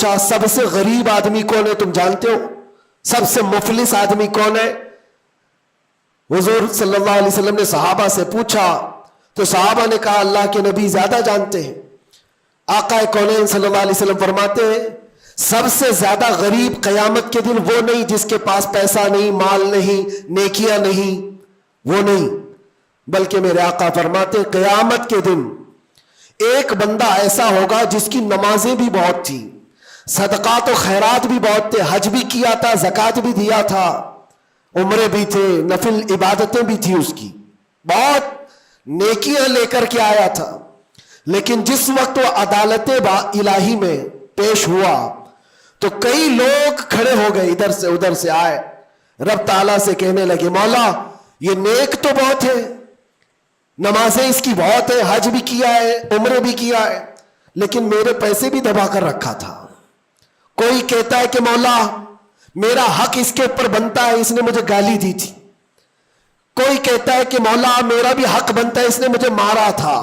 پوچھا سب سے غریب آدمی کون ہے تم جانتے ہو؟ سب سے مفلس آدمی کون ہے؟ حضور صلی اللہ علیہ وسلم نے صحابہ سے پوچھا تو صحابہ نے کہا اللہ کے نبی زیادہ جانتے ہیں۔ آقا کونین صلی اللہ علیہ وسلم فرماتے ہیں سب سے زیادہ غریب قیامت کے دن وہ نہیں جس کے پاس پیسہ نہیں، مال نہیں، نیکیاں نہیں، وہ نہیں، بلکہ میرے آقا فرماتے ہیں قیامت کے دن ایک بندہ ایسا ہوگا جس کی نمازیں بھی بہت تھی، صدقات و خیرات بھی بہت تھے، حج بھی کیا تھا، زکوٰۃ بھی دیا تھا، عمرے بھی تھے، نفل عبادتیں بھی تھی، اس کی بہت نیکیاں لے کر کے آیا تھا، لیکن جس وقت وہ عدالت الہی میں پیش ہوا تو کئی لوگ کھڑے ہو گئے، ادھر سے ادھر سے آئے، رب تعالیٰ سے کہنے لگے مولا یہ نیک تو بہت ہے، نمازیں اس کی بہت ہے، حج بھی کیا ہے، عمرے بھی کیا ہے، لیکن میرے پیسے بھی دبا کر رکھا تھا۔ کوئی کہتا ہے کہ مولا میرا حق اس کے اوپر بنتا ہے، اس نے مجھے گالی دی تھی، کوئی کہتا ہے کہ مولا میرا بھی حق بنتا ہے، اس نے مجھے مارا تھا،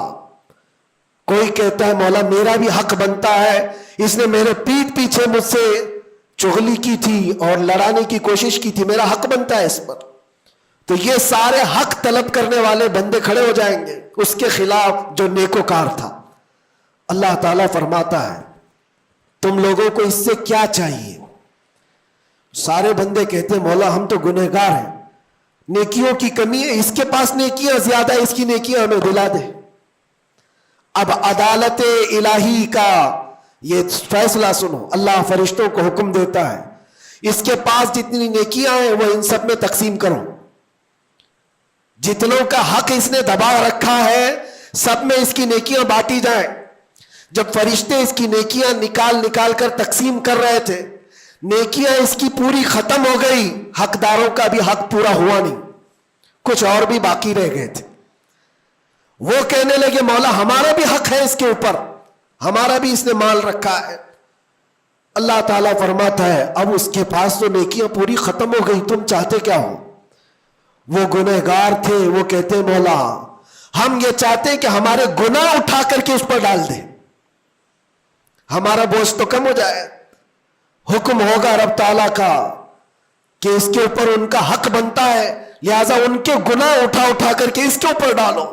کوئی کہتا ہے مولا میرا بھی حق بنتا ہے، اس نے میرے پیٹھ پیچھے مجھ سے چغلی کی تھی اور لڑانے کی کوشش کی تھی، میرا حق بنتا ہے اس پر۔ تو یہ سارے حق طلب کرنے والے بندے کھڑے ہو جائیں گے اس کے خلاف جو نیکوکار تھا۔ اللہ تعالیٰ فرماتا ہے تم لوگوں کو اس سے کیا چاہیے؟ سارے بندے کہتے ہیں مولا ہم تو گنہگار ہیں، نیکیوں کی کمی ہے، اس کے پاس نیکیاں زیادہ ہے، اس کی نیکیاں ہمیں دلا دے۔ اب عدالت الہی کا یہ فیصلہ سنو، اللہ فرشتوں کو حکم دیتا ہے اس کے پاس جتنی نیکیاں ہیں وہ ان سب میں تقسیم کرو، جتنوں کا حق اس نے دبا رکھا ہے سب میں اس کی نیکیاں بانٹی جائیں۔ جب فرشتے اس کی نیکیاں نکال نکال کر تقسیم کر رہے تھے، نیکیاں اس کی پوری ختم ہو گئی، حقداروں کا بھی حق پورا ہوا نہیں، کچھ اور بھی باقی رہ گئے تھے۔ وہ کہنے لگے مولا ہمارا بھی حق ہے اس کے اوپر، ہمارا بھی اس نے مال رکھا ہے۔ اللہ تعالیٰ فرماتا ہے اب اس کے پاس تو نیکیاں پوری ختم ہو گئی، تم چاہتے کیا ہو؟ وہ گنہگار تھے، وہ کہتے مولا ہم یہ چاہتے ہیں کہ ہمارے گناہ اٹھا کر کے اس پر ڈال دیں، ہمارا بوجھ تو کم ہو جائے۔ حکم ہوگا رب تعالیٰ کا کہ اس کے اوپر ان کا حق بنتا ہے، لہذا ان کے گناہ اٹھا اٹھا کر کے اس کے اوپر ڈالو۔